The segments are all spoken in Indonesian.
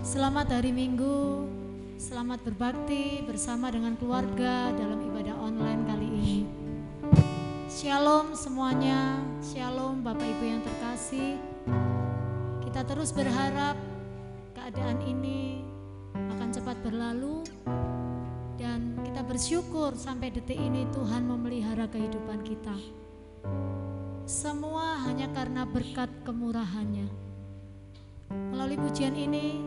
Selamat hari Minggu, selamat berbakti bersama dengan keluarga dalam ibadah online kali ini. Shalom semuanya, shalom Bapak Ibu yang terkasih. Kita terus berharap keadaan ini akan cepat berlalu dan kita bersyukur sampai detik ini Tuhan memelihara kehidupan kita. Semua hanya karena berkat kemurahan-Nya. Melalui pujian ini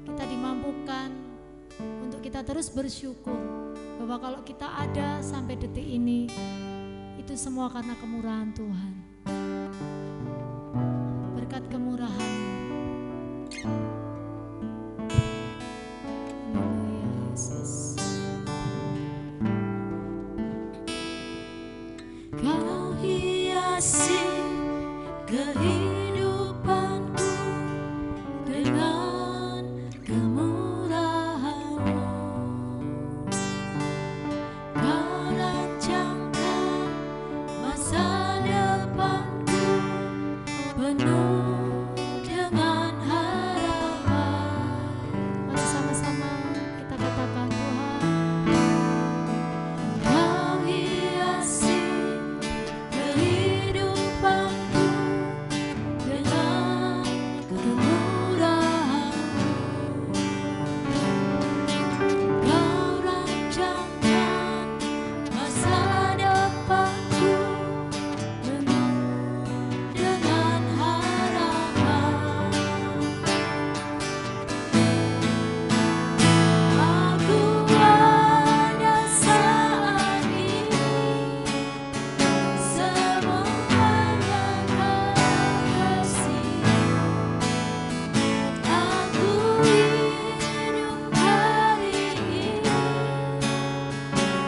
kita dimampukan untuk kita terus bersyukur bahwa kalau kita ada sampai detik ini itu semua karena kemurahan Tuhan. Berkat kemurahan. Haleluya Yesus. Kau hiasi kehidupanku dengan kemurahan-Mu. Kau rancangkan masa depanku penuh dengan harapan. Mari sama-sama kita katakan Tuhan. Kau hiasi kehidupanku dengan kemurahan-Mu. Kau rancangkan masa depanku penuh dengan harapan. Aku ada saat ini semua karena kasih. Aku hidup hari ini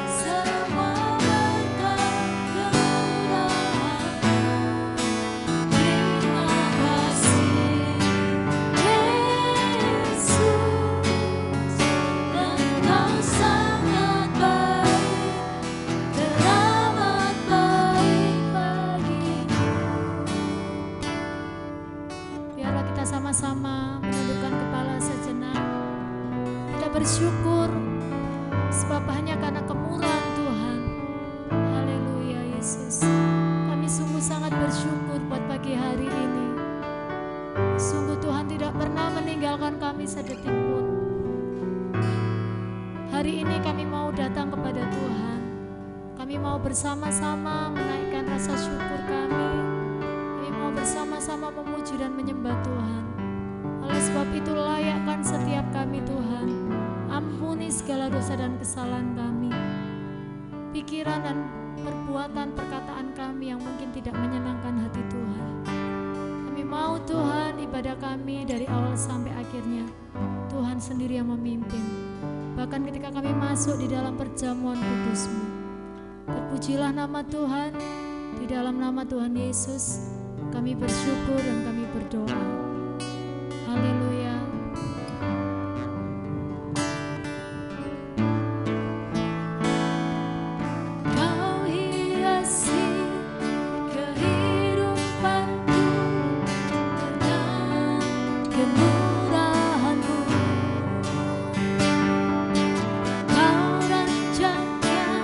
semua berkat kemurahan-Mu. Terima kasih Yesus, Engkau sangat baik, teramat baik bagiku. Biarlah kita sama-sama menundukkan kepala sejenak. Kita bersyukur sebab hanya karena kemurahan Tuhan. Haleluya Yesus. Kami sungguh sangat bersyukur buat pagi hari ini. Sungguh Tuhan tidak pernah meninggalkan kami sedetik pun. Hari ini kami mau datang kepada Tuhan. Kami mau bersama-sama menaikkan rasa syukur kami. Kami mau bersama-sama memuji dan menyembah Tuhan. Oleh sebab itu layakkan setiap kami Tuhan. Ampuni segala dosa dan kesalahan kami. Pikiran dan perbuatan perkataan kami yang mungkin tidak menyenangkan hati Tuhan. Kami mau Tuhan ibadah kami dari awal sampai akhirnya Tuhan sendiri yang memimpin. Bahkan ketika kami masuk di dalam perjamuan kudus-Mu. Terpujilah nama Tuhan. Di dalam nama Tuhan Yesus kami bersyukur dan kami berdoa. Haleluya. Kau hiasi kehidupanku dengan kemurahan-Mu. Kau rancangkan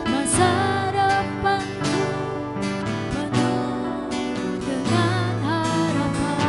masa depanku penuh dengan harapan.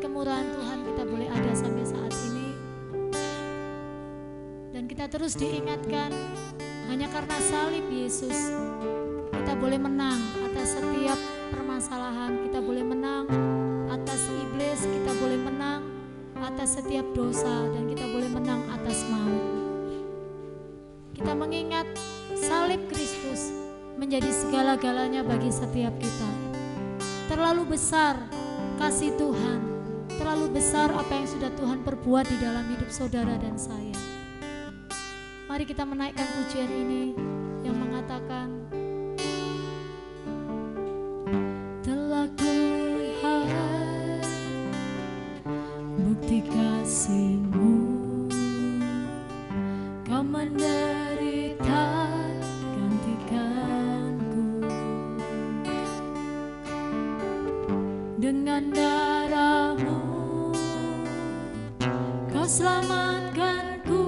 berkat kemurahan Tuhan kita boleh ada sampai saat ini. Dan kita terus diingatkan, hanya karena salib Yesus kita boleh menang atas setiap permasalahan, kita boleh menang atas iblis, kita boleh menang atas setiap dosa, dan kita boleh menang atas maut. Kita mengingat salib Kristus menjadi segala-galanya bagi setiap kita. Terlalu besar kasih Tuhan, terlalu besar apa yang sudah Tuhan perbuat di dalam hidup saudara dan saya. Mari kita menaikkan pujian ini yang mengatakan, telah kulihat bukti kasih-Mu, Kau menderita gantikanku. Dengan darah-Mu Kau selamatkanku.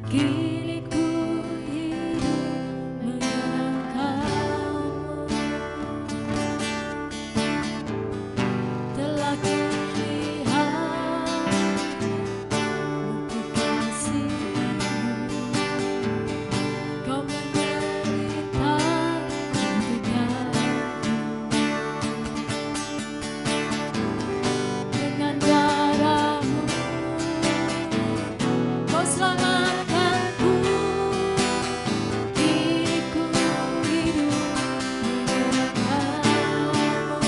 Kini ku hidup mengenangkan-Mu. Telah kulihat bukti kasih-Mu, Kau menderita gantikanku. Dengan darah-Mu Kau selamatkanku. Kini ku hidup mengenangkan-Mu.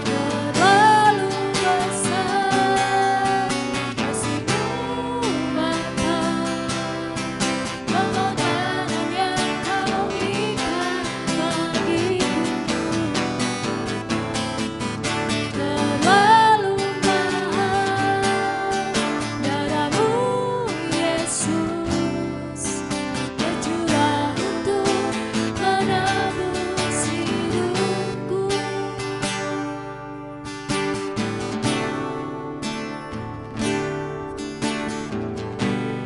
Terlalu besar kasih-Mu Bapa, pengorbanan yang Kau berikan bagiku. Terlalu mahal darah-Mu Yesus, tercurah untuk menebus hidupku.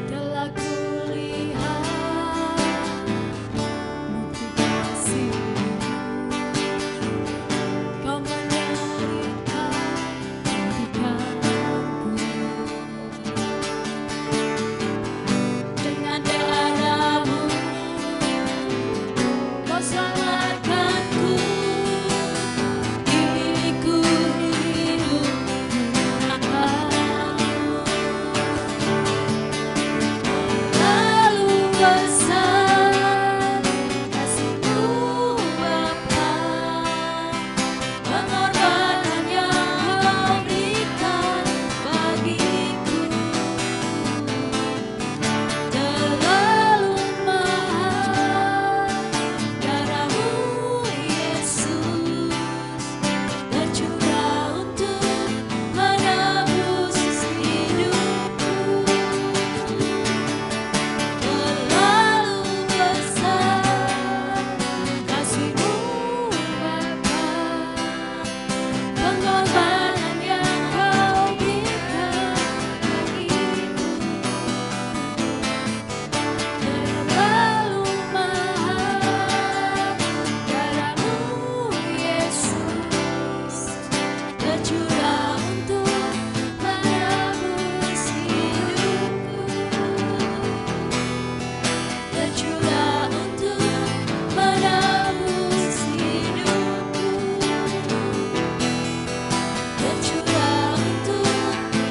Telah kulihat bukti kasih-Mu, Kau menderita gantikanku. Dengan darah-Mu Kau selamatkanku. Kini ku hidup mengenangkan-Mu. Terlalu besar kasih-Mu Bapa, pengorbanan yang Kau berikan bagiku. Terlalu mahal darah-Mu Yesus, tercurah untuk menebus hidupku. Terlalu besar kasih-Mu Bapa, pengorbanan yang Kau berikan bagiku. Terlalu mahal darah-Mu Yesus, tercurah untuk menebus hidupku. Tercurah untuk menebus hidupku. Tercurah untuk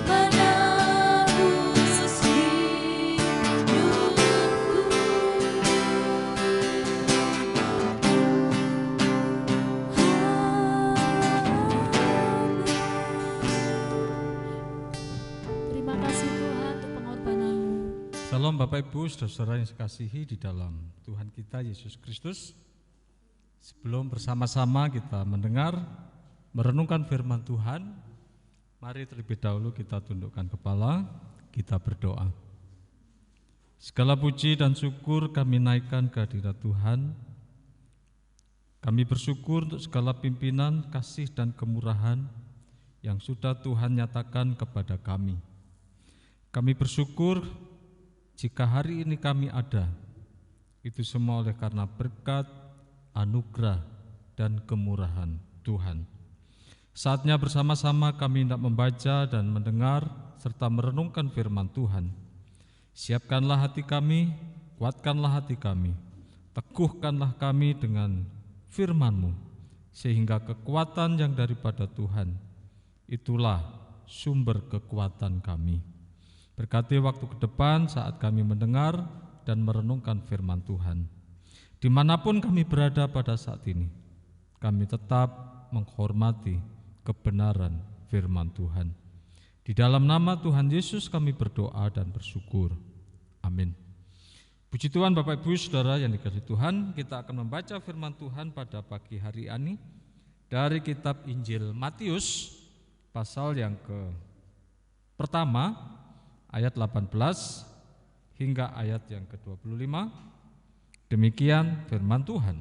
menebus hidupku. terima kasih Tuhan untuk pengorbanan-Mu. Salam Bapak Ibu, saudara yang dikasihi di dalam Tuhan kita Yesus Kristus. Sebelum bersama-sama kita mendengar, merenungkan firman Tuhan, mari terlebih dahulu kita tundukkan kepala, kita berdoa. Segala puji dan syukur kami naikkan ke hadirat Tuhan. Kami bersyukur untuk segala pimpinan, kasih dan kemurahan yang sudah Tuhan nyatakan kepada kami. Kami bersyukur jika hari ini kami ada, itu semua oleh karena berkat, anugerah, dan kemurahan Tuhan. Saatnya bersama-sama kami hendak membaca dan mendengar serta merenungkan firman Tuhan. Siapkanlah hati kami, kuatkanlah hati kami, teguhkanlah kami dengan firman-Mu, sehingga kekuatan yang daripada Tuhan, itulah sumber kekuatan kami. Berkati waktu ke depan saat kami mendengar dan merenungkan firman Tuhan. Dimanapun kami berada pada saat ini, kami tetap menghormati kebenaran firman Tuhan. Di dalam nama Tuhan Yesus kami berdoa dan bersyukur. Amin. Puji Tuhan Bapak Ibu Saudara yang dikasihi Tuhan, kita akan membaca firman Tuhan pada pagi hari ini dari kitab Injil Matius pasal yang pertama ayat 18 hingga ayat yang ke-25. Demikian firman Tuhan.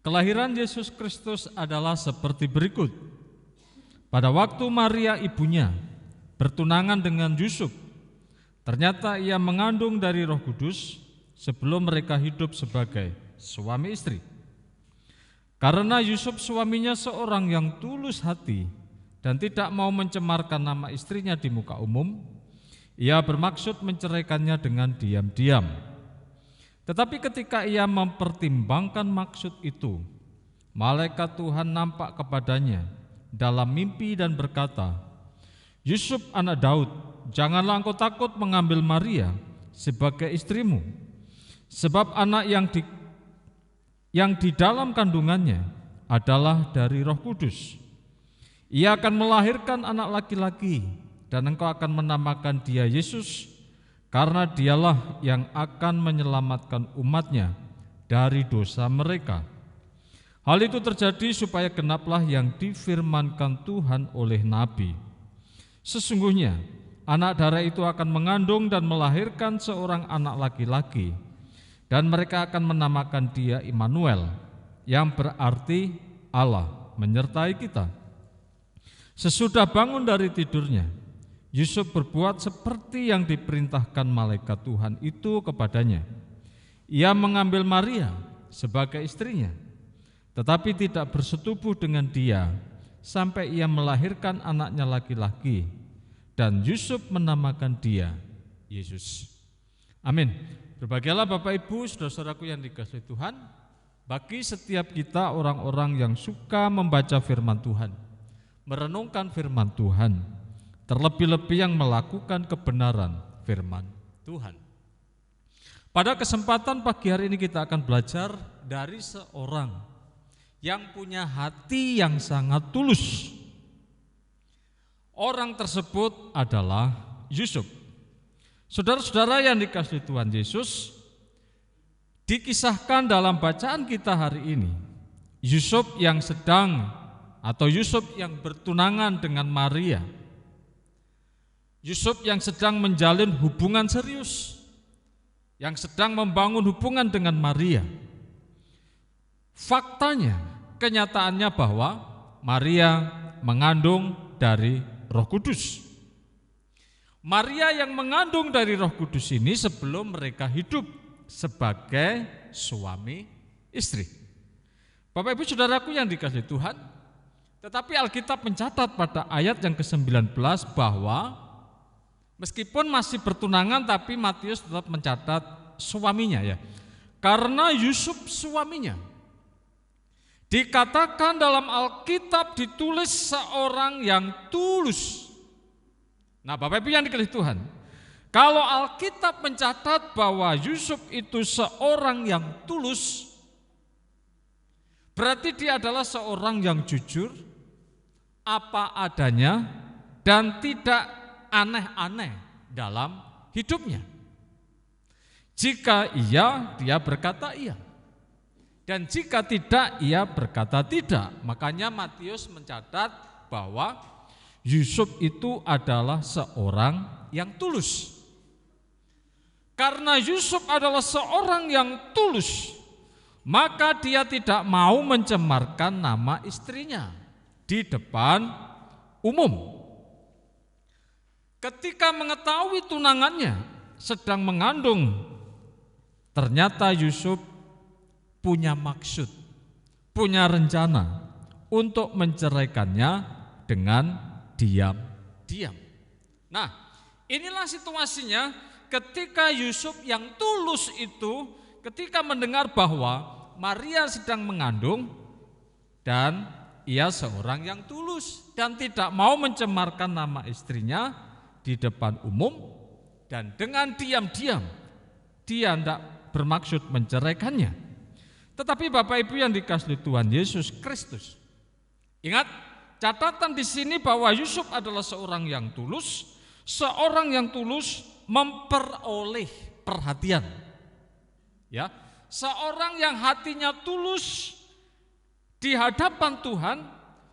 Kelahiran Yesus Kristus adalah seperti berikut. Pada waktu Maria ibunya bertunangan dengan Yusuf, ternyata ia mengandung dari Roh Kudus sebelum mereka hidup sebagai suami istri. Karena Yusuf suaminya seorang yang tulus hati dan tidak mau mencemarkan nama istrinya di muka umum, ia bermaksud menceraikannya dengan diam-diam. Tetapi ketika ia mempertimbangkan maksud itu, malaikat Tuhan nampak kepadanya dalam mimpi dan berkata, "Yusuf anak Daud, janganlah engkau takut mengambil Maria sebagai istrimu, sebab anak yang di dalam kandungannya adalah dari Roh Kudus. Ia akan melahirkan anak laki-laki dan engkau akan menamakan dia Yesus, karena dialah yang akan menyelamatkan umatnya dari dosa mereka." Hal itu terjadi supaya genaplah yang difirmankan Tuhan oleh Nabi. Sesungguhnya anak darah itu akan mengandung dan melahirkan seorang anak laki-laki, dan mereka akan menamakan dia Immanuel, yang berarti Allah menyertai kita. Sesudah bangun dari tidurnya, Yusuf berbuat seperti yang diperintahkan malaikat Tuhan itu kepadanya. Ia mengambil Maria sebagai istrinya, tetapi tidak bersetubuh dengan dia sampai ia melahirkan anaknya laki-laki, dan Yusuf menamakan dia Yesus. Amin. Berbahagialah Bapak Ibu, saudara-saudaraku yang dikasihi Tuhan. Bagi setiap kita orang-orang yang suka membaca firman Tuhan, merenungkan firman Tuhan, terlebih-lebih yang melakukan kebenaran firman Tuhan. Pada kesempatan pagi hari ini kita akan belajar dari seorang yang punya hati yang sangat tulus. Orang tersebut adalah Yusuf. Saudara-saudara yang dikasihi Tuhan Yesus, dikisahkan dalam bacaan kita hari ini, Yusuf yang bertunangan dengan Maria. Yusuf yang sedang menjalin hubungan serius, yang sedang membangun hubungan dengan Maria. Faktanya, kenyataannya bahwa Maria mengandung dari Roh Kudus. Maria yang mengandung dari Roh Kudus ini sebelum mereka hidup sebagai suami istri. Bapak Ibu Saudaraku yang dikasihi Tuhan, tetapi Alkitab mencatat pada ayat yang ke-19 bahwa meskipun masih bertunangan tapi Matius tetap mencatat suaminya ya. Karena Yusuf suaminya. Dikatakan dalam Alkitab ditulis seorang yang tulus. Nah Bapak Ibu yang dikasihi Tuhan, kalau Alkitab mencatat bahwa Yusuf itu seorang yang tulus, berarti dia adalah seorang yang jujur, apa adanya, dan tidak aneh-aneh dalam hidupnya. Jika iya, dia berkata iya. Dan jika tidak, ia berkata tidak. Makanya Matius mencatat bahwa Yusuf itu adalah seorang yang tulus. Karena Yusuf adalah seorang yang tulus, maka dia tidak mau mencemarkan nama istrinya di depan umum. Ketika mengetahui tunangannya sedang mengandung, ternyata Yusuf punya maksud, punya rencana untuk menceraikannya dengan diam-diam. Nah, inilah situasinya ketika Yusuf yang tulus itu ketika mendengar bahwa Maria sedang mengandung dan ia seorang yang tulus dan tidak mau mencemarkan nama istrinya di depan umum, dan dengan diam-diam dia tidak bermaksud menceraikannya. Tetapi Bapak Ibu yang dikasihi Tuhan Yesus Kristus, ingat catatan di sini bahwa Yusuf adalah seorang yang tulus memperoleh perhatian. Ya, seorang yang hatinya tulus di hadapan Tuhan,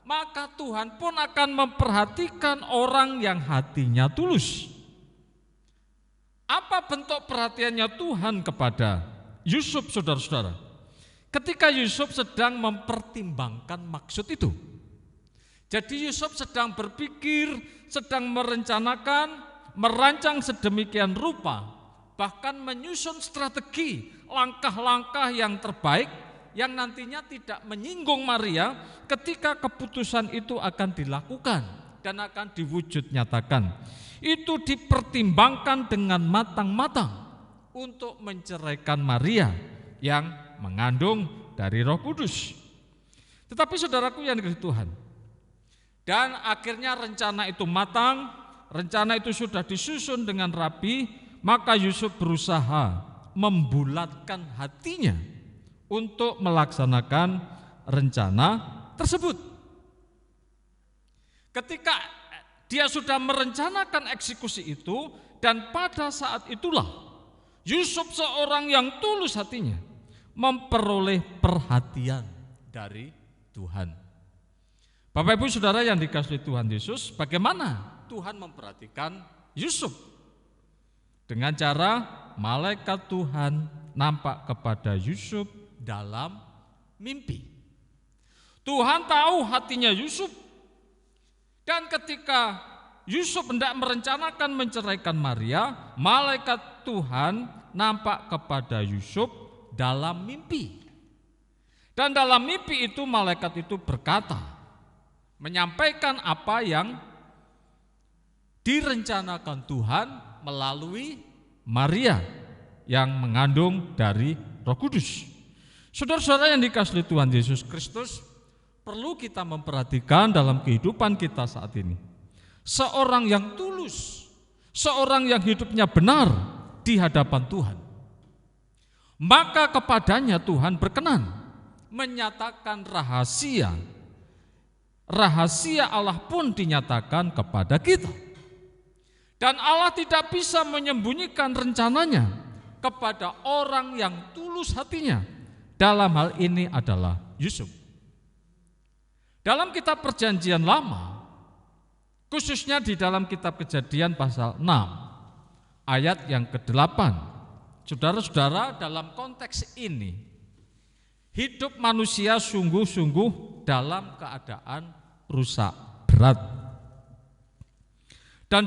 maka Tuhan pun akan memperhatikan orang yang hatinya tulus. Apa bentuk perhatiannya Tuhan kepada Yusuf, saudara-saudara? Ketika Yusuf sedang mempertimbangkan maksud itu. Jadi Yusuf sedang berpikir, sedang merencanakan, merancang sedemikian rupa, bahkan menyusun strategi, langkah-langkah yang terbaik yang nantinya tidak menyinggung Maria ketika keputusan itu akan dilakukan dan akan diwujud nyatakan. Itu dipertimbangkan dengan matang-matang untuk menceraikan Maria yang mengandung dari Roh Kudus. Tetapi saudaraku yang dikasihi Tuhan, dan akhirnya rencana itu matang, rencana itu sudah disusun dengan rapi, maka Yusuf berusaha membulatkan hatinya untuk melaksanakan rencana tersebut. Ketika dia sudah merencanakan eksekusi itu, dan pada saat itulah Yusuf seorang yang tulus hatinya memperoleh perhatian dari Tuhan. Bapak Ibu Saudara yang dikasihi Tuhan Yesus, bagaimana Tuhan memperhatikan Yusuf? Dengan cara malaikat Tuhan nampak kepada Yusuf dalam mimpi. Tuhan tahu hatinya Yusuf, dan ketika Yusuf hendak merencanakan menceraikan Maria, malaikat Tuhan nampak kepada Yusuf dalam mimpi. Dan dalam mimpi itu malaikat itu berkata, menyampaikan apa yang direncanakan Tuhan melalui Maria yang mengandung dari Roh Kudus. Saudara-saudara yang dikasihi Tuhan Yesus Kristus, perlu kita memperhatikan dalam kehidupan kita saat ini. Seorang yang tulus, seorang yang hidupnya benar di hadapan Tuhan, maka kepadanya Tuhan berkenan menyatakan rahasia. Rahasia Allah pun dinyatakan kepada kita. Dan Allah tidak bisa menyembunyikan rencananya kepada orang yang tulus hatinya. Dalam hal ini adalah Yusuf. Dalam kitab Perjanjian Lama, khususnya di dalam kitab Kejadian pasal 6, ayat yang ke-8, saudara-saudara, dalam konteks ini, hidup manusia sungguh-sungguh dalam keadaan rusak berat. Dan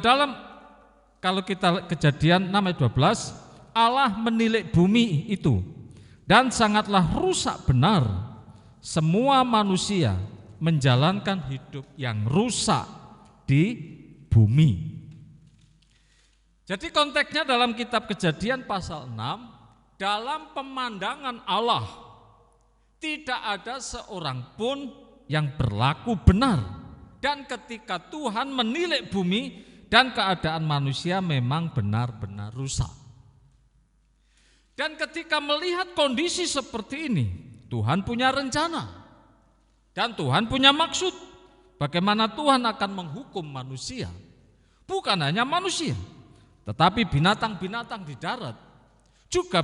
kalau kita Kejadian 6 ayat 12, Allah menilik bumi itu, dan sangatlah rusak benar. Semua manusia menjalankan hidup yang rusak di bumi. Jadi konteksnya dalam kitab Kejadian pasal 6, dalam pemandangan Allah tidak ada seorang pun yang berlaku benar. Dan ketika Tuhan menilik bumi dan keadaan manusia memang benar-benar rusak. Dan ketika melihat kondisi seperti ini, Tuhan punya rencana. Dan Tuhan punya maksud bagaimana Tuhan akan menghukum manusia. Bukan hanya manusia, tetapi binatang-binatang di darat, juga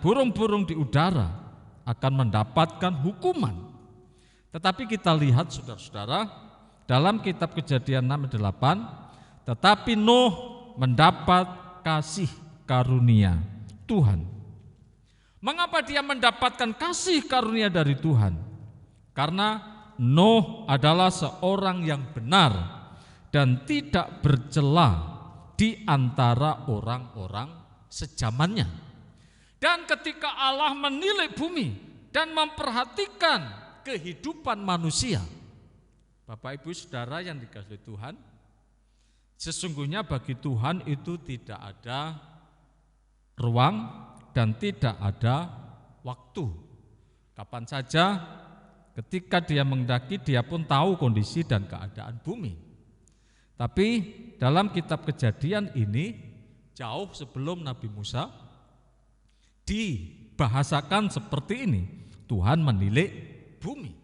burung-burung di udara akan mendapatkan hukuman. Tetapi kita lihat saudara-saudara, dalam kitab Kejadian 6:8, tetapi Nuh mendapat kasih karunia Tuhan. Mengapa dia mendapatkan kasih karunia dari Tuhan? Karena Nuh adalah seorang yang benar dan tidak bercela di antara orang-orang sejamannya. Dan ketika Allah menilik bumi dan memperhatikan kehidupan manusia, Bapak Ibu Saudara yang dikasihi Tuhan, sesungguhnya bagi Tuhan itu tidak ada ruang dan tidak ada waktu. Kapan saja ketika Dia menghendaki, Dia pun tahu kondisi dan keadaan bumi. Tapi dalam kitab Kejadian ini jauh sebelum Nabi Musa dibahasakan seperti ini. Tuhan menilik bumi.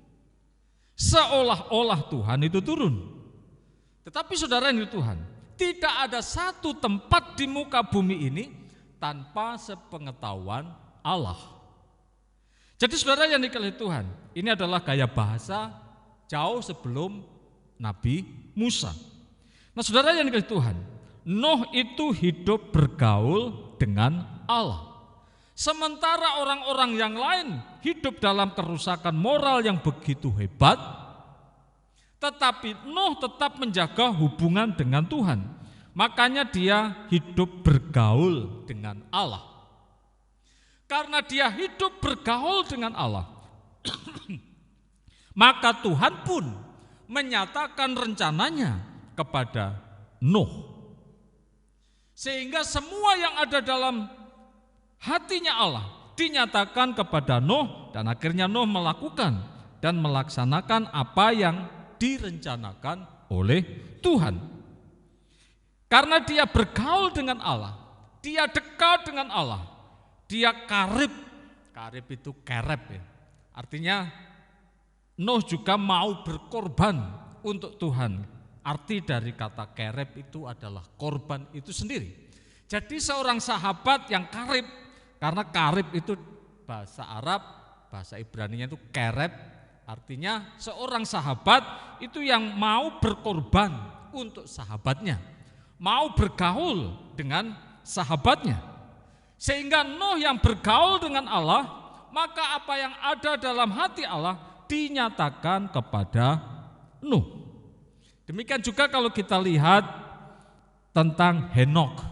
Seolah-olah Tuhan itu turun. Tetapi saudara yang Tuhan, tidak ada satu tempat di muka bumi ini tanpa sepengetahuan Allah. Jadi saudara yang dikasihi Tuhan, ini adalah gaya bahasa jauh sebelum Nabi Musa. Nah saudara yang dikasihi Tuhan, Nuh itu hidup bergaul dengan Allah. Sementara orang-orang yang lain hidup dalam kerusakan moral yang begitu hebat, tetapi Nuh tetap menjaga hubungan dengan Tuhan. Makanya dia hidup bergaul dengan Allah. Karena dia hidup bergaul dengan Allah, maka Tuhan pun menyatakan rencananya kepada Nuh. Sehingga semua yang ada dalam hatinya Allah dinyatakan kepada Nuh, dan akhirnya Nuh melakukan dan melaksanakan apa yang direncanakan oleh Tuhan. Karena dia bergaul dengan Allah, dia dekat dengan Allah, dia karib itu kerep ya. Artinya Nuh juga mau berkorban untuk Tuhan. Arti dari kata kerep itu adalah korban itu sendiri. Jadi seorang sahabat yang karib, karena karib itu bahasa Arab, bahasa Ibraninya itu kerep, artinya seorang sahabat itu yang mau berkorban untuk sahabatnya, mau bergaul dengan sahabatnya. Sehingga Nuh yang bergaul dengan Allah, maka apa yang ada dalam hati Allah dinyatakan kepada Nuh. Demikian juga kalau kita lihat tentang Henokh.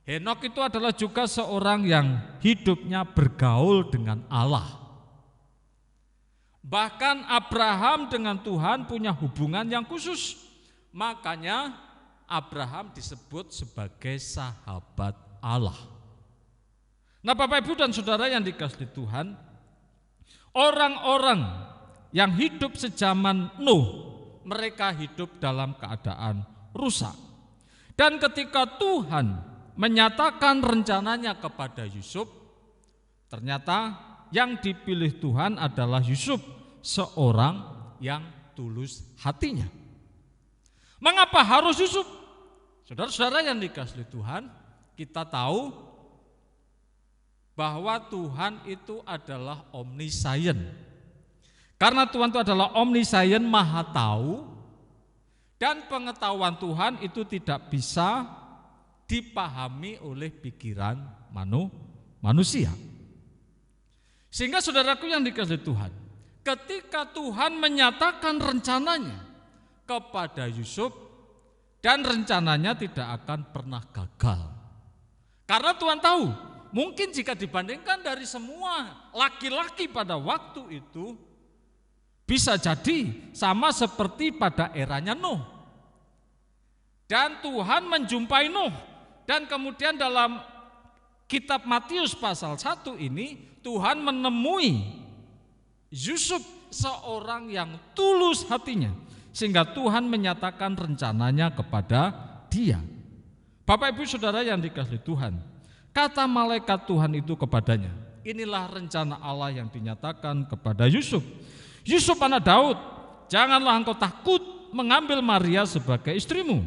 Henokh itu adalah juga seorang yang hidupnya bergaul dengan Allah. Bahkan Abraham dengan Tuhan punya hubungan yang khusus. Makanya Abraham disebut sebagai sahabat Allah. Nah Bapak Ibu dan Saudara yang dikasihi Tuhan, orang-orang yang hidup sejaman Nuh, mereka hidup dalam keadaan rusak. Dan ketika Tuhan menyatakan rencananya kepada Yusuf, ternyata yang dipilih Tuhan adalah Yusuf, seorang yang tulus hatinya. Mengapa harus Yusuf? Saudara-saudara yang dikasihi Tuhan, kita tahu bahwa Tuhan itu adalah omniscient. Karena Tuhan itu adalah omniscient, maha tahu, dan pengetahuan Tuhan itu tidak bisa dipahami oleh pikiran manusia. Sehingga saudaraku yang dikasihi Tuhan, ketika Tuhan menyatakan rencananya kepada Yusuf, dan rencananya tidak akan pernah gagal. Karena Tuhan tahu, mungkin jika dibandingkan dari semua laki-laki pada waktu itu, bisa jadi sama seperti pada eranya Nuh. Dan Tuhan menjumpai Nuh. Dan kemudian dalam kitab Matius pasal 1 ini, Tuhan menemui Yusuf, seorang yang tulus hatinya, sehingga Tuhan menyatakan rencananya kepada dia. Bapak Ibu Saudara yang dikasihi Tuhan, kata malaikat Tuhan itu kepadanya, inilah rencana Allah yang dinyatakan kepada Yusuf. Yusuf anak Daud, janganlah engkau takut mengambil Maria sebagai istrimu,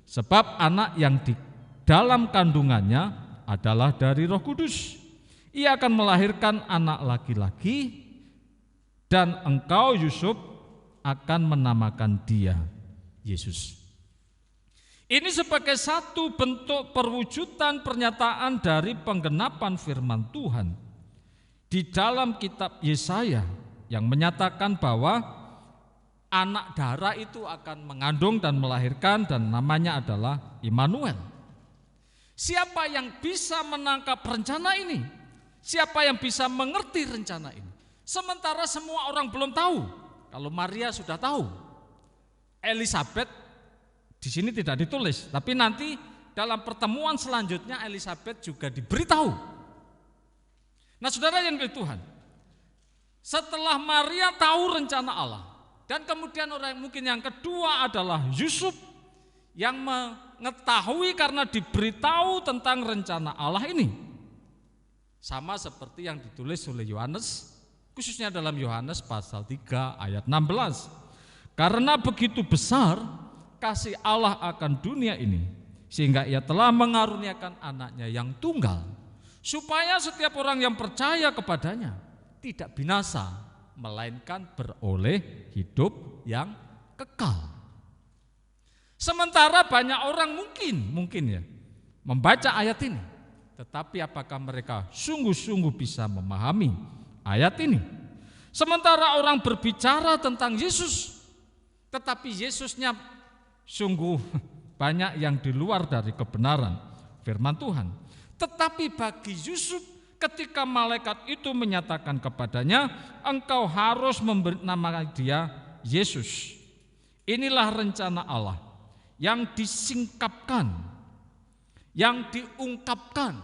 sebab anak yang di dalam kandungannya adalah dari Roh Kudus. Ia akan melahirkan anak laki-laki, dan engkau Yusuf akan menamakan dia Yesus. Ini sebagai satu bentuk perwujudan pernyataan dari penggenapan firman Tuhan di dalam kitab Yesaya yang menyatakan bahwa anak darah itu akan mengandung dan melahirkan, dan namanya adalah Immanuel. Siapa yang bisa menangkap rencana ini? Siapa yang bisa mengerti rencana ini? Sementara semua orang belum tahu. Kalau Maria sudah tahu, Elizabeth di sini tidak ditulis, tapi nanti dalam pertemuan selanjutnya Elizabeth juga diberitahu. Nah, saudara yang dikasihi Tuhan, setelah Maria tahu rencana Allah, dan kemudian orang mungkin yang kedua adalah Yusuf yang mengetahui karena diberitahu tentang rencana Allah ini. Sama seperti yang ditulis oleh Yohanes, khususnya dalam Yohanes pasal 3 ayat 16. Karena begitu besar kasih Allah akan dunia ini, sehingga ia telah mengaruniakan anaknya yang tunggal, supaya setiap orang yang percaya kepadanya tidak binasa, melainkan beroleh hidup yang kekal. Sementara banyak orang mungkin ya membaca ayat ini, tetapi apakah mereka sungguh-sungguh bisa memahami ayat ini? Sementara orang berbicara tentang Yesus, tetapi Yesusnya sungguh banyak yang di luar dari kebenaran firman Tuhan. Tetapi bagi Yusuf, ketika malaikat itu menyatakan kepadanya, engkau harus memberi nama dia Yesus. Inilah rencana Allah yang disingkapkan, yang diungkapkan,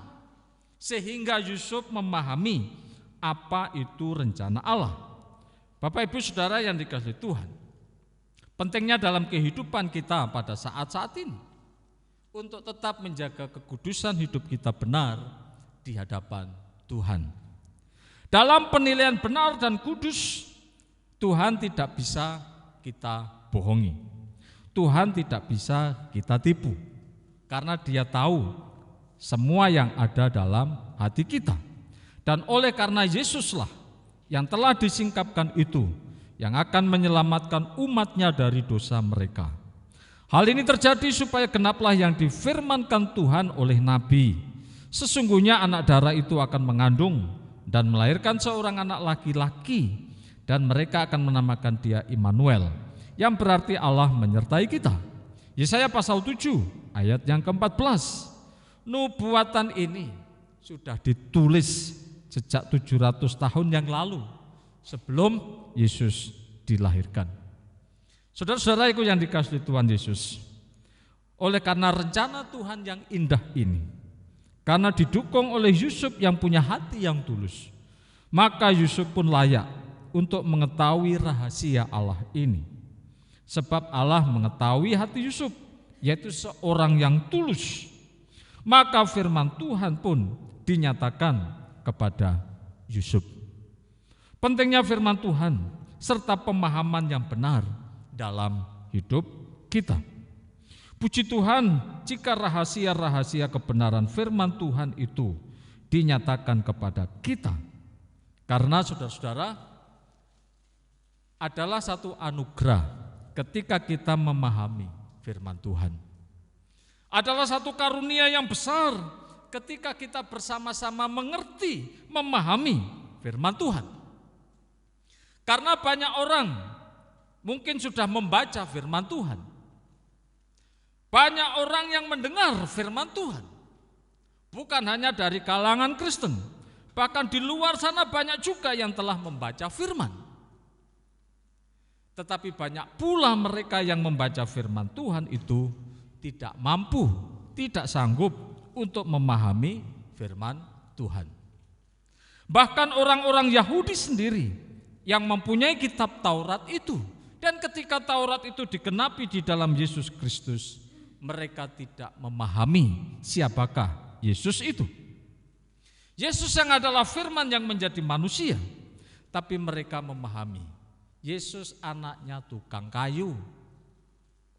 sehingga Yusuf memahami apa itu rencana Allah. Bapak Ibu Saudara yang dikasihi Tuhan, pentingnya dalam kehidupan kita pada saat-saat ini untuk tetap menjaga kekudusan hidup kita benar di hadapan Tuhan. Dalam penilaian benar dan kudus, Tuhan tidak bisa kita bohongi. Tuhan tidak bisa kita tipu, karena Dia tahu semua yang ada dalam hati kita. Dan oleh karena Yesuslah yang telah disingkapkan itu, yang akan menyelamatkan umatnya dari dosa mereka. Hal ini terjadi supaya genaplah yang difirmankan Tuhan oleh Nabi. Sesungguhnya anak darah itu akan mengandung dan melahirkan seorang anak laki-laki, dan mereka akan menamakan dia Immanuel, yang berarti Allah menyertai kita. Yesaya pasal 7 ayat yang ke-14. Nubuatan ini sudah ditulis sejak 700 tahun yang lalu, sebelum Yesus dilahirkan. Saudara-saudaraku yang dikasihi Tuhan Yesus, oleh karena rencana Tuhan yang indah ini, karena didukung oleh Yusuf yang punya hati yang tulus, maka Yusuf pun layak untuk mengetahui rahasia Allah ini. Sebab Allah mengetahui hati Yusuf, yaitu seorang yang tulus. Maka firman Tuhan pun dinyatakan kepada Yusuf. Pentingnya firman Tuhan serta pemahaman yang benar dalam hidup kita. Puji Tuhan jika rahasia-rahasia kebenaran firman Tuhan itu dinyatakan kepada kita. Karena saudara-saudara, adalah satu anugerah ketika kita memahami firman Tuhan. Adalah satu karunia yang besar ketika kita bersama-sama mengerti, memahami firman Tuhan. Karena banyak orang mungkin sudah membaca firman Tuhan. Banyak orang yang mendengar firman Tuhan. Bukan hanya dari kalangan Kristen, bahkan di luar sana banyak juga yang telah membaca firman. Tetapi banyak pula mereka yang membaca firman Tuhan itu tidak mampu, tidak sanggup untuk memahami firman Tuhan. Bahkan orang-orang Yahudi sendiri yang mempunyai kitab Taurat itu, dan ketika Taurat itu digenapi di dalam Yesus Kristus, mereka tidak memahami siapakah Yesus itu. Yesus yang adalah firman yang menjadi manusia, tapi mereka memahami Yesus anaknya tukang kayu,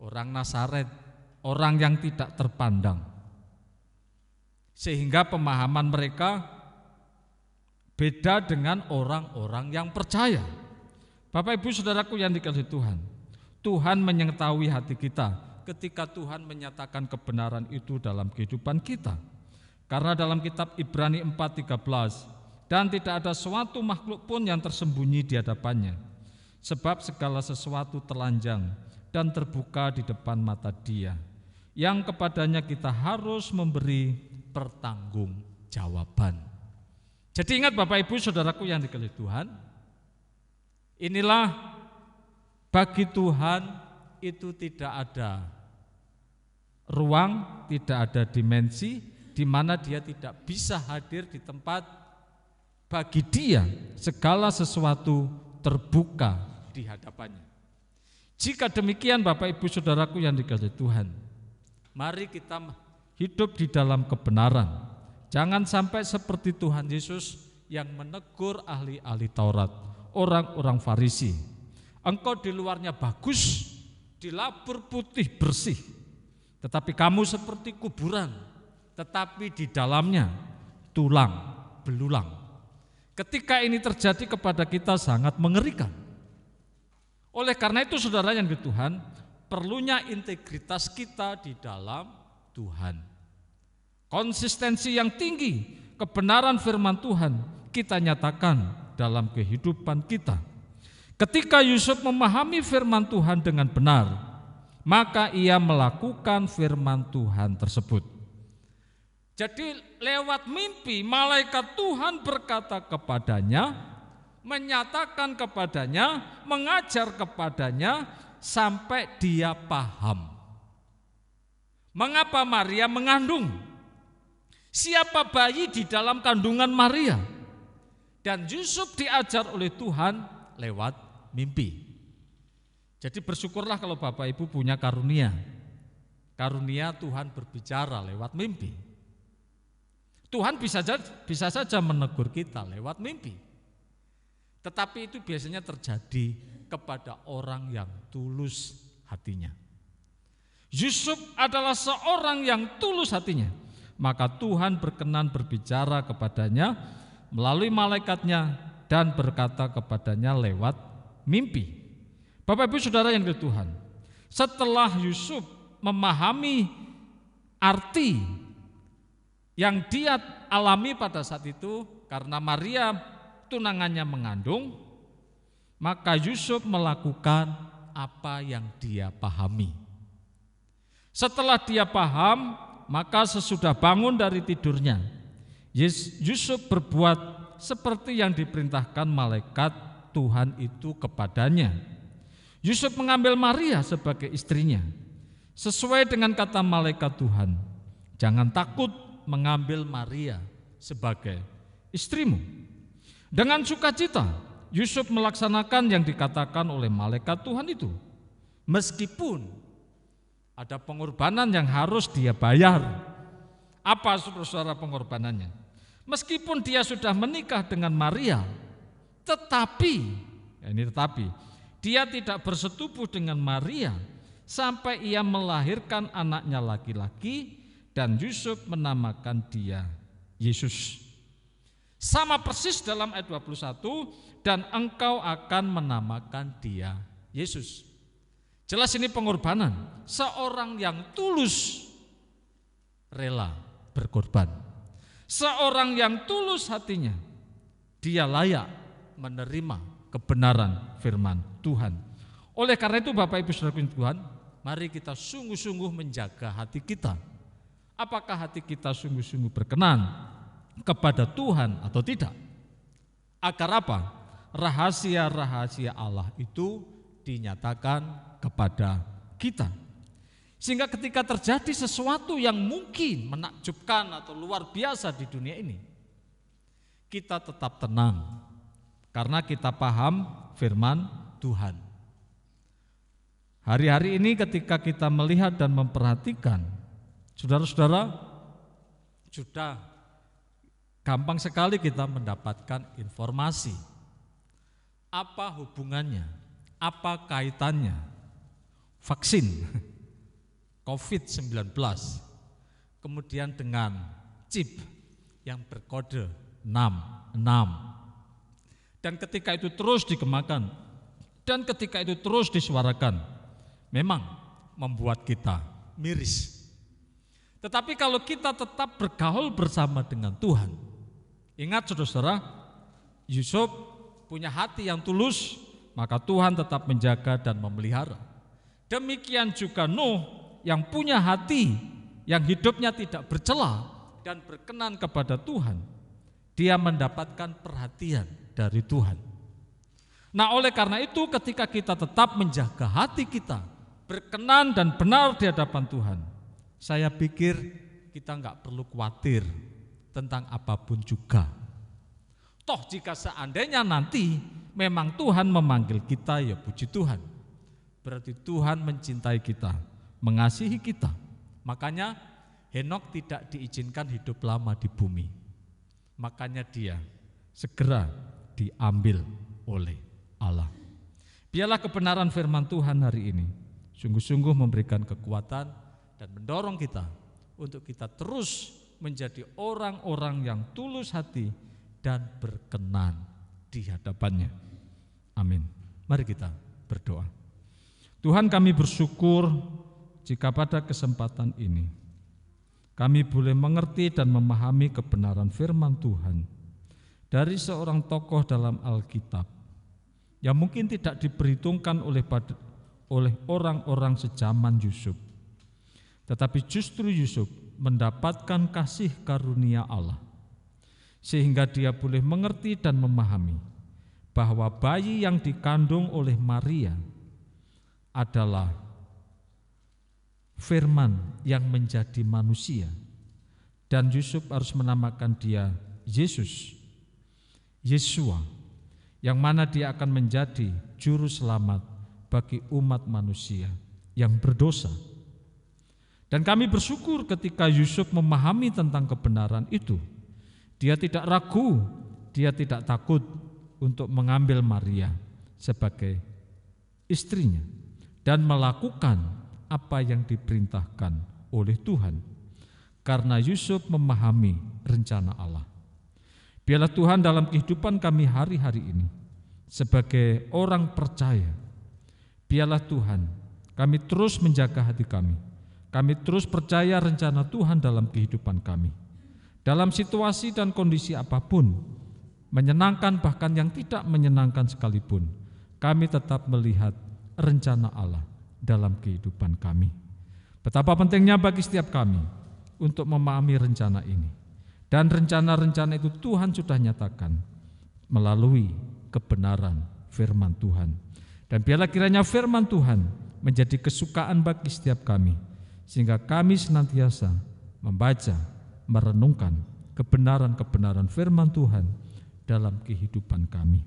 orang Nazaret, orang yang tidak terpandang. Sehingga pemahaman mereka beda dengan orang-orang yang percaya. Bapak Ibu Saudaraku yang dikasihi Tuhan, Tuhan mengetahui hati kita ketika Tuhan menyatakan kebenaran itu dalam kehidupan kita. Karena dalam kitab Ibrani 4:13, dan tidak ada suatu makhluk pun yang tersembunyi di hadapannya, sebab segala sesuatu telanjang dan terbuka di depan mata Dia, yang kepadanya kita harus memberi pertanggungjawaban. Jadi ingat Bapak Ibu Saudaraku yang dikasihi Tuhan, inilah bagi Tuhan itu tidak ada ruang, tidak ada dimensi di mana dia tidak bisa hadir di tempat. Bagi dia segala sesuatu terbuka di hadapannya. Jika demikian Bapak Ibu Saudaraku yang dikasihi Tuhan, mari kita hidup di dalam kebenaran. Jangan sampai seperti Tuhan Yesus yang menegur ahli-ahli Taurat, orang-orang Farisi. Engkau di luarnya bagus, dilabur putih bersih, tetapi kamu seperti kuburan, tetapi di dalamnya tulang belulang. Ketika ini terjadi kepada kita sangat mengerikan. Oleh karena itu saudara yang di Tuhan, perlunya integritas kita di dalam Tuhan. Konsistensi yang tinggi, kebenaran firman Tuhan kita nyatakan dalam kehidupan kita. Ketika Yusuf memahami firman Tuhan dengan benar, maka ia melakukan firman Tuhan tersebut. Jadi lewat mimpi malaikat Tuhan berkata kepadanya, menyatakan kepadanya, mengajar kepadanya sampai dia paham. Mengapa Maria mengandung? Siapa bayi di dalam kandungan Maria? Dan Yusuf diajar oleh Tuhan lewat mimpi. Jadi bersyukurlah kalau Bapak Ibu punya karunia. Karunia Tuhan berbicara lewat mimpi. Tuhan bisa saja menegur kita lewat mimpi. Tetapi itu biasanya terjadi kepada orang yang tulus hatinya. Yusuf adalah seorang yang tulus hatinya. Maka Tuhan berkenan berbicara kepadanya melalui malaikatnya dan berkata kepadanya lewat mimpi. Bapak Ibu Saudara yang dikasihi Tuhan, setelah Yusuf memahami arti yang dia alami pada saat itu karena Maria tunangannya mengandung, maka Yusuf melakukan apa yang dia pahami. Setelah dia paham, maka sesudah bangun dari tidurnya, Yusuf berbuat seperti yang diperintahkan malaikat Tuhan itu kepadanya. Yusuf mengambil Maria sebagai istrinya, sesuai dengan kata malaikat Tuhan. Jangan takut mengambil Maria sebagai istrimu. Dengan sukacita Yusuf melaksanakan yang dikatakan oleh malaikat Tuhan itu. Meskipun ada pengorbanan yang harus dia bayar. Apa saudara pengorbanannya? Meskipun dia sudah menikah dengan Maria, tetapi dia tidak bersetubuh dengan Maria sampai ia melahirkan anaknya laki-laki dan Yusuf menamakan dia Yesus. Sama persis dalam ayat 21, dan engkau akan menamakan dia Yesus. Jelas ini pengorbanan. Seorang yang tulus rela berkorban. Seorang yang tulus hatinya, dia layak menerima kebenaran firman Tuhan. Oleh karena itu Bapak Ibu Saudara Tuhan, mari kita sungguh-sungguh menjaga hati kita. Apakah hati kita sungguh-sungguh berkenan kepada Tuhan atau tidak? Agar apa? Rahasia-rahasia Allah itu dinyatakan kepada kita. Sehingga ketika terjadi sesuatu yang mungkin menakjubkan atau luar biasa di dunia ini, kita tetap tenang karena kita paham firman Tuhan. Hari-hari ini ketika kita melihat dan memperhatikan, saudara-saudara, sudah gampang sekali kita mendapatkan informasi. Apa hubungannya? Apa kaitannya? Vaksin COVID-19 kemudian dengan chip yang berkode 66. Dan ketika itu terus dikembangkan dan ketika itu terus disuarakan, memang membuat kita miris. Tetapi kalau kita tetap bergaul bersama dengan Tuhan, ingat saudara-saudara, Yusuf punya hati yang tulus, maka Tuhan tetap menjaga dan memelihara. Demikian juga Nuh yang punya hati yang hidupnya tidak bercela dan berkenan kepada Tuhan, dia mendapatkan perhatian dari Tuhan. Nah oleh karena itu ketika kita tetap menjaga hati kita berkenan dan benar di hadapan Tuhan, saya pikir kita nggak perlu khawatir tentang apapun juga. Toh jika seandainya nanti memang Tuhan memanggil kita, ya puji Tuhan. Berarti Tuhan mencintai kita, mengasihi kita. Makanya Henokh tidak diizinkan hidup lama di bumi. Makanya dia segera diambil oleh Allah. Biarlah kebenaran firman Tuhan hari ini sungguh-sungguh memberikan kekuatan dan mendorong kita untuk kita terus menjadi orang-orang yang tulus hati dan berkenan di hadapannya. Amin. Mari kita berdoa. Tuhan, kami bersyukur jika pada kesempatan ini kami boleh mengerti dan memahami kebenaran firman Tuhan dari seorang tokoh dalam Alkitab yang mungkin tidak diperhitungkan oleh orang-orang sejaman Yusuf. Tetapi justru Yusuf mendapatkan kasih karunia Allah, sehingga dia boleh mengerti dan memahami bahwa bayi yang dikandung oleh Maria adalah firman yang menjadi manusia, dan Yusuf harus menamakan dia Yesus, Yesua, yang mana dia akan menjadi juru selamat bagi umat manusia yang berdosa. Dan kami bersyukur ketika Yusuf memahami tentang kebenaran itu, dia tidak ragu, dia tidak takut untuk mengambil Maria sebagai istrinya dan melakukan apa yang diperintahkan oleh Tuhan, karena Yusuf memahami rencana Allah. Biarlah Tuhan dalam kehidupan kami hari-hari ini sebagai orang percaya, biarlah Tuhan kami terus menjaga hati kami terus percaya rencana Tuhan dalam kehidupan kami. Dalam situasi dan kondisi apapun, menyenangkan bahkan yang tidak menyenangkan sekalipun, kami tetap melihat rencana Allah dalam kehidupan kami. Betapa pentingnya bagi setiap kami untuk memahami rencana ini. Dan rencana-rencana itu Tuhan sudah nyatakan melalui kebenaran firman Tuhan. Dan biarlah kiranya firman Tuhan menjadi kesukaan bagi setiap kami, sehingga kami senantiasa membaca, merenungkan kebenaran-kebenaran firman Tuhan dalam kehidupan kami.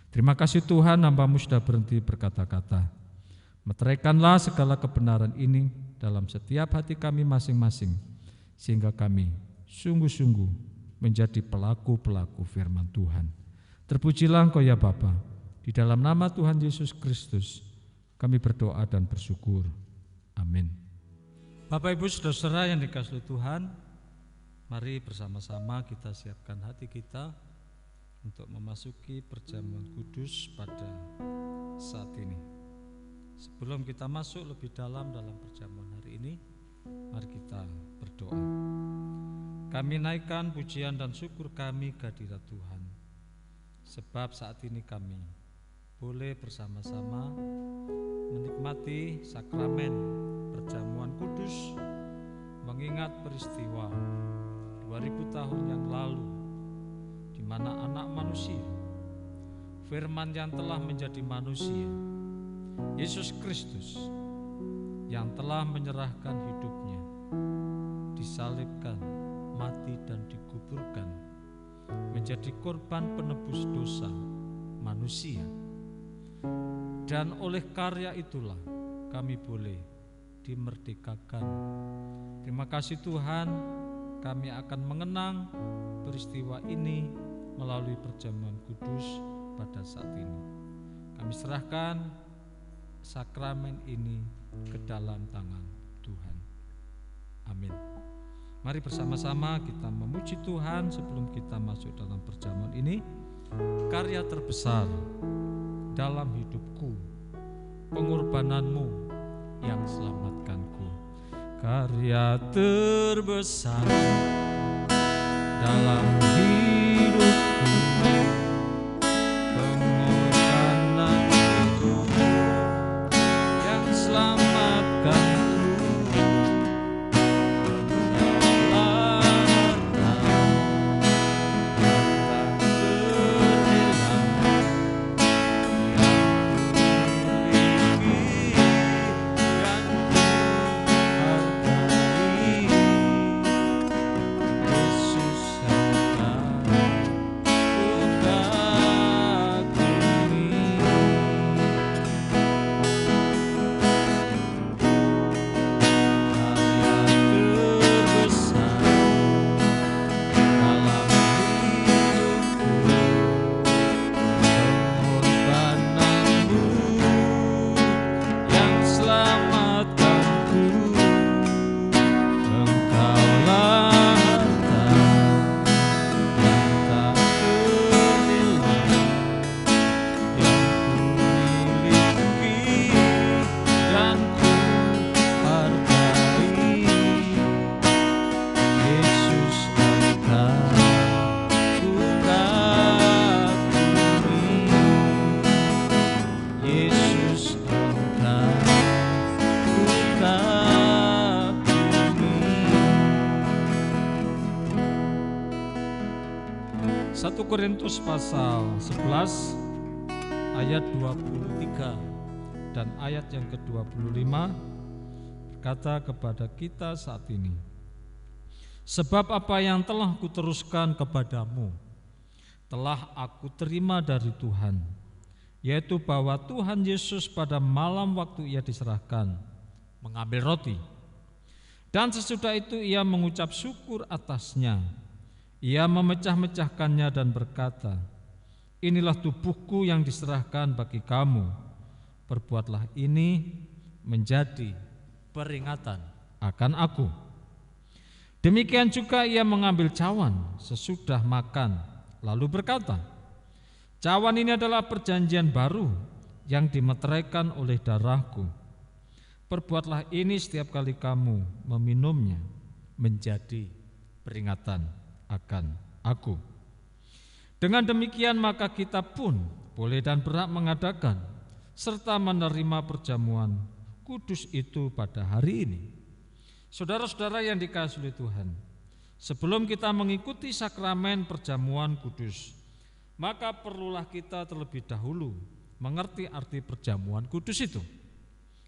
Terima kasih Tuhan, hamba-Mu sudah berhenti berkata-kata. Meteraikanlah segala kebenaran ini dalam setiap hati kami masing-masing, sehingga kami sungguh-sungguh menjadi pelaku-pelaku firman Tuhan. Terpujilah Engkau ya Bapa. Di dalam nama Tuhan Yesus Kristus kami berdoa dan bersyukur. Amin. Bapak Ibu Saudara yang dikasihi Tuhan, mari bersama-sama kita siapkan hati kita untuk memasuki perjamuan kudus pada saat ini. Sebelum kita masuk lebih dalam perjamuan hari ini, mari kita berdoa. Kami naikkan pujian dan syukur kami ke hadirat Tuhan, sebab saat ini kami boleh bersama-sama menikmati sakramen perjamuan kudus, mengingat peristiwa 2000 tahun yang lalu, di mana anak manusia, firman yang telah menjadi manusia, Yesus Kristus, yang telah menyerahkan hidupnya, disalibkan, mati dan dikuburkan, menjadi korban penebus dosa manusia. Dan oleh karya itulah kami boleh dimerdekakan. Terima kasih Tuhan, kami akan mengenang peristiwa ini melalui perjamuan kudus pada saat ini. Kami serahkan sakramen ini ke dalam tangan Tuhan. Amin. Mari bersama-sama kita memuji Tuhan sebelum kita masuk dalam perjamuan ini. Karya terbesar dalam hidupku, pengorbananmu yang selamatkanku. Karya terbesar dalam hidupku, pengorbananmu yang selamatkanku. Korintus pasal 11 ayat 23 dan ayat yang ke-25 berkata kepada kita saat ini, sebab apa yang telah kuteruskan kepadamu telah aku terima dari Tuhan, yaitu bahwa Tuhan Yesus pada malam waktu ia diserahkan mengambil roti, dan sesudah itu ia mengucap syukur atasnya. Ia memecah-mecahkannya dan berkata, inilah tubuhku yang diserahkan bagi kamu. Perbuatlah ini menjadi peringatan akan aku. Demikian juga ia mengambil cawan sesudah makan, lalu berkata, cawan ini adalah perjanjian baru yang dimeteraikan oleh darahku. Perbuatlah ini setiap kali kamu meminumnya menjadi peringatan akan aku. Dengan demikian maka kita pun boleh dan berhak mengadakan serta menerima perjamuan kudus itu pada hari ini. Saudara-saudara yang dikasihi oleh Tuhan, sebelum kita mengikuti sakramen perjamuan kudus, maka perlulah kita terlebih dahulu mengerti arti perjamuan kudus itu,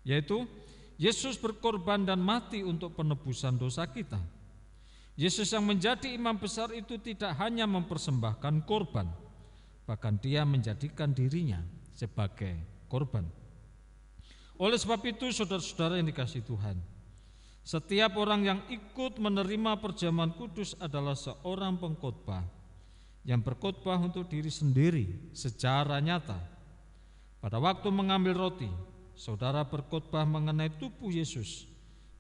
yaitu Yesus berkorban dan mati untuk penebusan dosa kita. Yesus yang menjadi imam besar itu tidak hanya mempersembahkan korban, bahkan dia menjadikan dirinya sebagai korban. Oleh sebab itu, saudara-saudara yang dikasihi Tuhan, setiap orang yang ikut menerima perjamuan kudus adalah seorang pengkhotbah yang berkhotbah untuk diri sendiri secara nyata. Pada waktu mengambil roti, saudara berkhotbah mengenai tubuh Yesus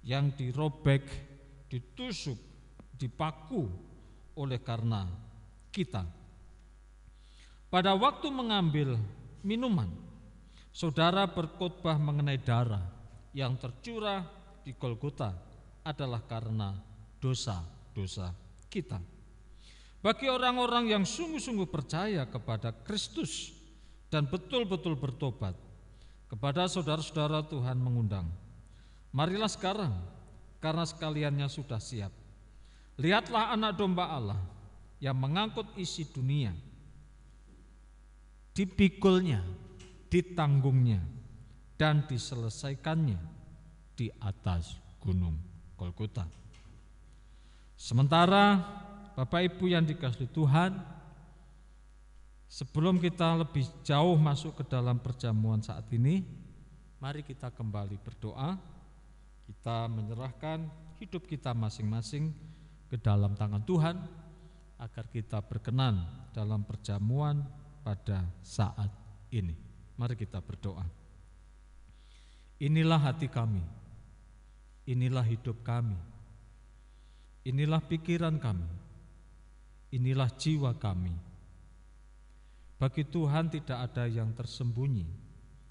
yang dirobek, ditusuk, dipaku oleh karena kita. Pada waktu mengambil minuman, saudara berkhotbah mengenai darah yang tercurah di Golgota adalah karena dosa-dosa kita. Bagi orang-orang yang sungguh-sungguh percaya kepada Kristus dan betul-betul bertobat, kepada saudara-saudara Tuhan mengundang, marilah sekarang, karena sekaliannya sudah siap. Lihatlah anak domba Allah yang mengangkut isi dunia, dipikulnya, ditanggungnya, dan diselesaikannya di atas gunung Golgota. Sementara Bapak Ibu yang dikasihi Tuhan, sebelum kita lebih jauh masuk ke dalam perjamuan saat ini, mari kita kembali berdoa. Kita menyerahkan hidup kita masing-masing ke dalam tangan Tuhan, agar kita berkenan dalam perjamuan pada saat ini. Mari kita berdoa. Inilah hati kami, inilah hidup kami, inilah pikiran kami, inilah jiwa kami. Bagi Tuhan tidak ada yang tersembunyi,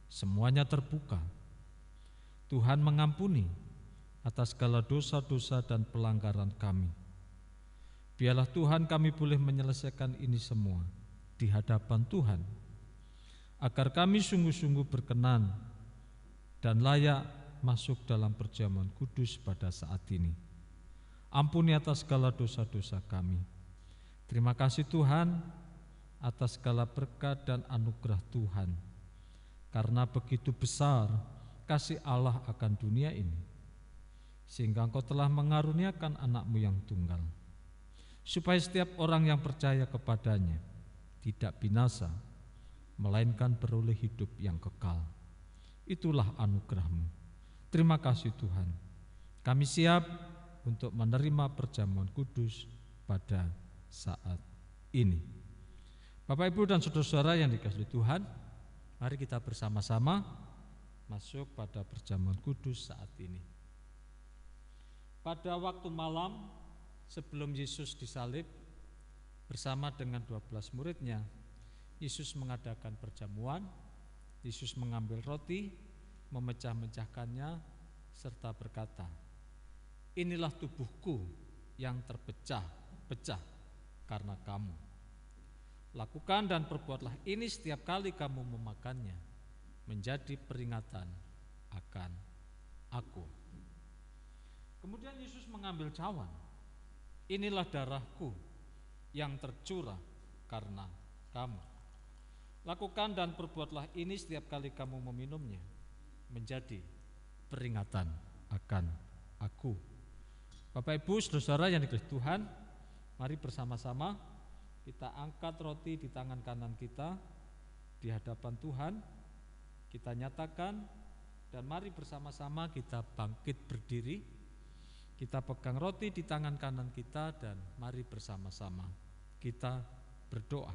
semuanya terbuka. Tuhan mengampuni atas segala dosa-dosa dan pelanggaran kami. Biarlah Tuhan kami boleh menyelesaikan ini semua di hadapan Tuhan, agar kami sungguh-sungguh berkenan dan layak masuk dalam perjamuan kudus pada saat ini. Ampuni atas segala dosa-dosa kami. Terima kasih Tuhan atas segala berkat dan anugerah Tuhan, karena begitu besar kasih Allah akan dunia ini, sehingga Engkau telah mengaruniakan anak-Mu yang tunggal, supaya setiap orang yang percaya kepadanya tidak binasa, melainkan beroleh hidup yang kekal. Itulah anugerah-Mu. Terima kasih Tuhan. Kami siap untuk menerima perjamuan kudus pada saat ini. Bapak Ibu dan saudara-saudara yang dikasihi Tuhan, mari kita bersama-sama masuk pada perjamuan kudus saat ini. Pada waktu malam sebelum Yesus disalib, bersama dengan 12 muridnya, Yesus mengadakan perjamuan. Yesus mengambil roti, memecah-mecahkannya, serta berkata, inilah tubuhku yang terpecah-pecah karena kamu. Lakukan dan perbuatlah ini setiap kali kamu memakannya, menjadi peringatan akan aku. Kemudian Yesus mengambil cawan. Inilah darahku yang tercurah karena kamu. Lakukan dan perbuatlah ini setiap kali kamu meminumnya, menjadi peringatan akan aku. Bapak Ibu saudara yang dikasihi Tuhan, mari bersama-sama kita angkat roti di tangan kanan kita di hadapan Tuhan, kita nyatakan, dan mari bersama-sama kita bangkit berdiri, kita pegang roti di tangan kanan kita, dan mari bersama-sama kita berdoa.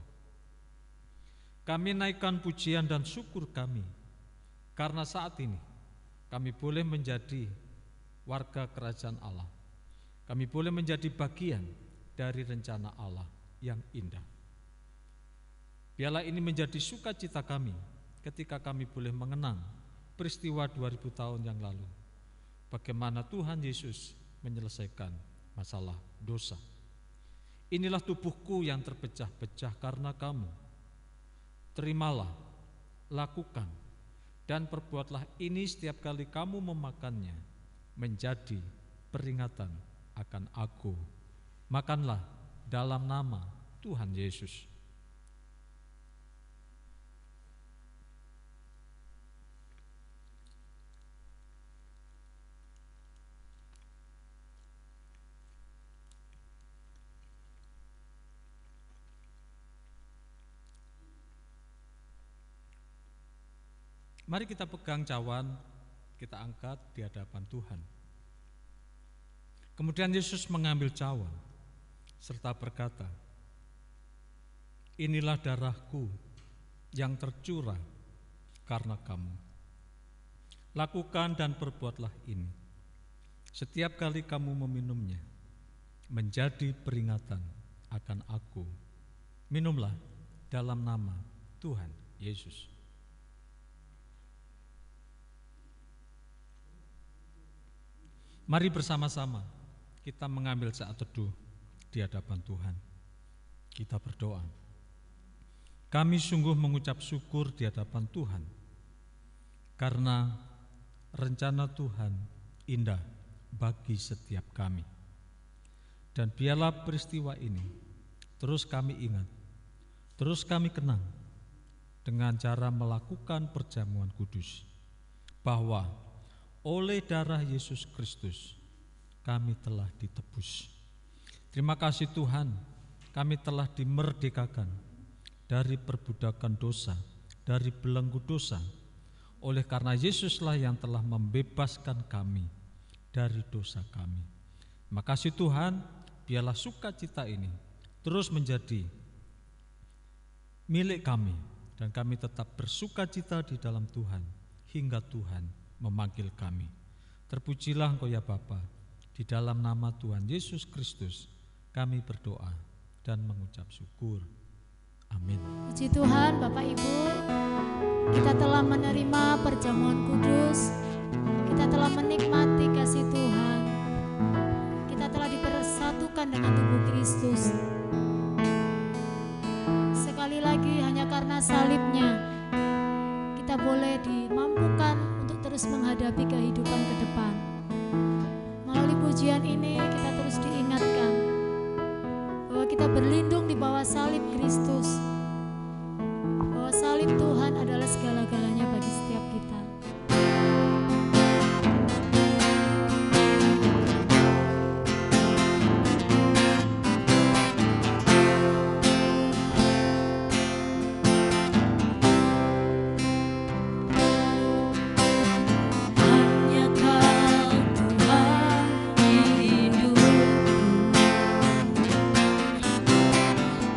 Kami naikkan pujian dan syukur kami, karena saat ini kami boleh menjadi warga kerajaan Allah. Kami boleh menjadi bagian dari rencana Allah yang indah. Biarlah ini menjadi sukacita kami ketika kami boleh mengenang peristiwa 2000 tahun yang lalu, bagaimana Tuhan Yesus menyelesaikan masalah dosa. Inilah tubuhku yang terpecah-pecah karena kamu. Terimalah, lakukan, dan perbuatlah ini setiap kali kamu memakannya, menjadi peringatan akan aku. Makanlah dalam nama Tuhan Yesus. Mari kita pegang cawan, kita angkat di hadapan Tuhan. Kemudian Yesus mengambil cawan serta berkata, inilah darahku yang tercurah karena kamu. Lakukan dan perbuatlah ini setiap kali kamu meminumnya, menjadi peringatan akan aku. Minumlah dalam nama Tuhan Yesus. Mari bersama-sama kita mengambil saat teduh di hadapan Tuhan. Kita berdoa. Kami sungguh mengucap syukur di hadapan Tuhan, karena rencana Tuhan indah bagi setiap kami. Dan biarlah peristiwa ini terus kami ingat, terus kami kenang dengan cara melakukan perjamuan kudus, bahwa oleh darah Yesus Kristus kami telah ditebus. Terima kasih Tuhan, kami telah dimerdekakan dari perbudakan dosa, dari belenggu dosa. Oleh karena Yesuslah yang telah membebaskan kami dari dosa kami. Terima kasih Tuhan, biarlah sukacita ini terus menjadi milik kami, dan kami tetap bersukacita di dalam Tuhan hingga Tuhan memanggil kami. Terpujilah Engkau ya Bapa. Di dalam nama Tuhan Yesus Kristus kami berdoa dan mengucap syukur. Amin. Puji Tuhan, Bapak Ibu, kita telah menerima perjamuan kudus, kita telah menikmati kasih Tuhan, kita telah dipersatukan dengan tubuh Kristus. Sekali lagi, hanya karena salibnya kita boleh dimampukan untuk terus menghadapi kehidupan ke depan. Melalui pujian ini kita terus diingatkan bahwa kita berlindung di bawah salib Kristus, bahwa salib Tuhan adalah segala-galanya bagi setiap kita.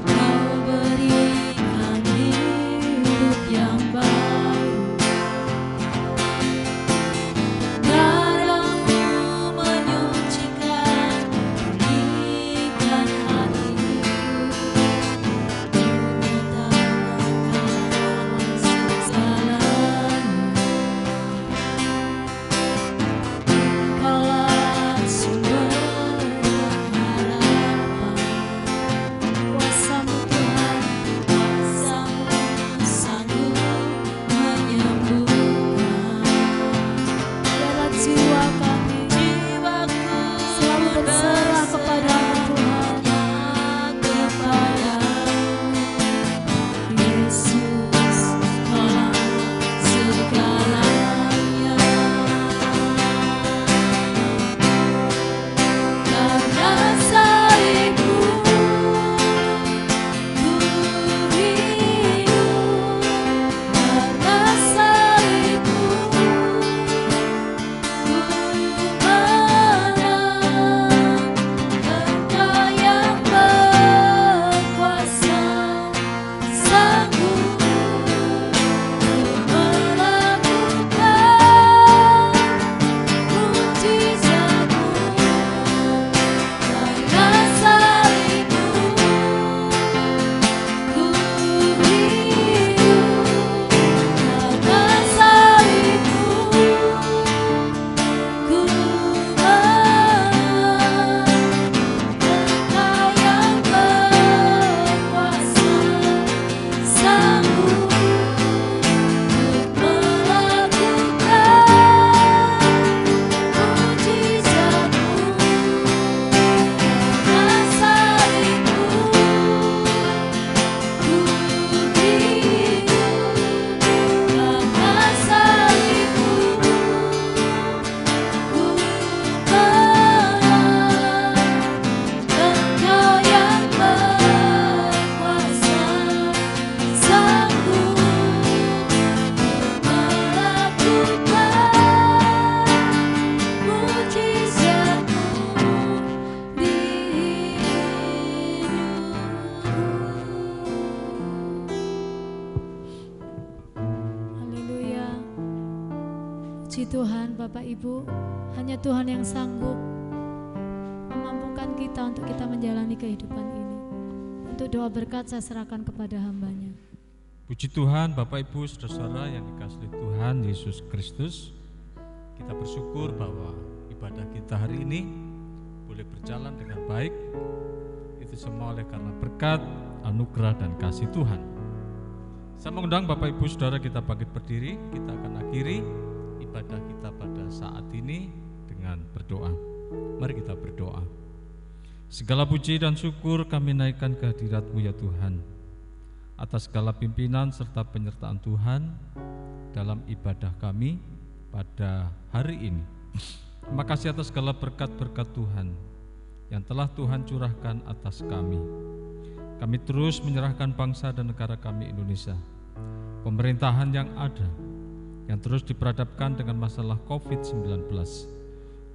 Kau berikan hidup yang baru. Haleluya. Puji Tuhan, Bapak Ibu, hanya Tuhan yang sanggup memampukan kita untuk kita menjalani kehidupan ini. Untuk doa berkat saya serahkan kepada hambanya. Puji Tuhan, Bapak Ibu, saudara-saudara yang dikasihi Tuhan Yesus Kristus. Kita bersyukur bahwa ibadah kita hari ini boleh berjalan dengan baik. Itu semua oleh karena berkat, anugerah, dan kasih Tuhan. Saya mengundang Bapak Ibu Saudara kita bangkit berdiri. Kita akan akhiri ibadah kita pada saat ini dengan berdoa. Mari kita berdoa. Segala puji dan syukur kami naikkan ke hadirat-Mu ya Tuhan, atas segala pimpinan serta penyertaan Tuhan dalam ibadah kami pada hari ini. Terima kasih atas segala berkat-berkat Tuhan yang telah Tuhan curahkan atas kami. Kami terus menyerahkan bangsa dan negara kami Indonesia, pemerintahan yang ada, yang terus diperhadapkan dengan masalah COVID-19.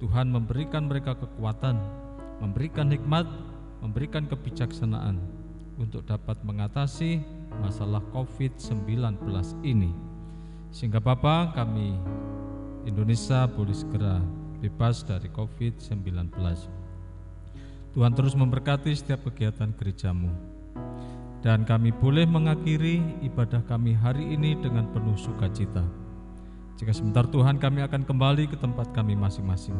Tuhan memberikan mereka kekuatan, memberikan hikmat, memberikan kebijaksanaan untuk dapat mengatasi masalah COVID-19 ini. Sehingga Bapa, kami Indonesia boleh segera bebas dari COVID-19. Tuhan terus memberkati setiap kegiatan gereja-Mu. Dan kami boleh mengakhiri ibadah kami hari ini dengan penuh sukacita. Jika sebentar Tuhan kami akan kembali ke tempat kami masing-masing.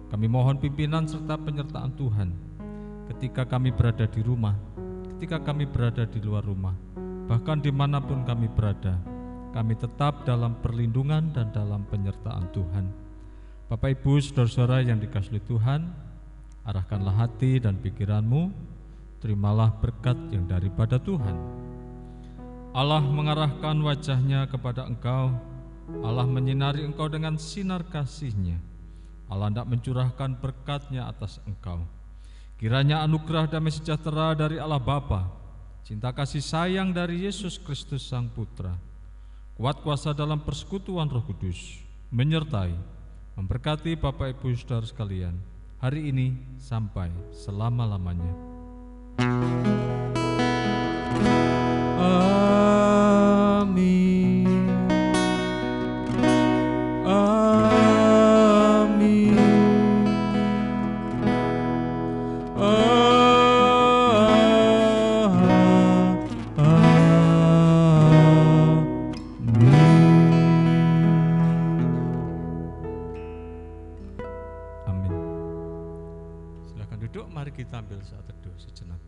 Kami mohon pimpinan serta penyertaan Tuhan ketika kami berada di rumah, ketika kami berada di luar rumah, bahkan dimanapun kami berada, kami tetap dalam perlindungan dan dalam penyertaan Tuhan. Bapak Ibu saudara-saudara yang dikasihi Tuhan, arahkanlah hati dan pikiran-Mu, terimalah berkat yang daripada Tuhan. Allah mengarahkan wajah-Nya kepada engkau, Allah menyinari engkau dengan sinar kasih-Nya, Allah hendak mencurahkan berkat-Nya atas engkau. Kiranya anugerah damai sejahtera dari Allah Bapa, cinta kasih sayang dari Yesus Kristus Sang Putra, kuat kuasa dalam persekutuan Roh Kudus, menyertai, memberkati Bapak Ibu saudara sekalian, hari ini sampai selama-lamanya. Amin. Amin. Amin. Silakan duduk, mari kita ambil saat teduh sejenak.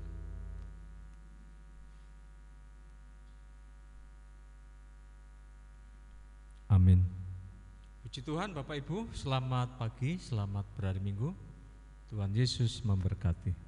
Amin. Puji Tuhan, Bapak Ibu, selamat pagi, selamat berhari Minggu. Tuhan Yesus memberkati.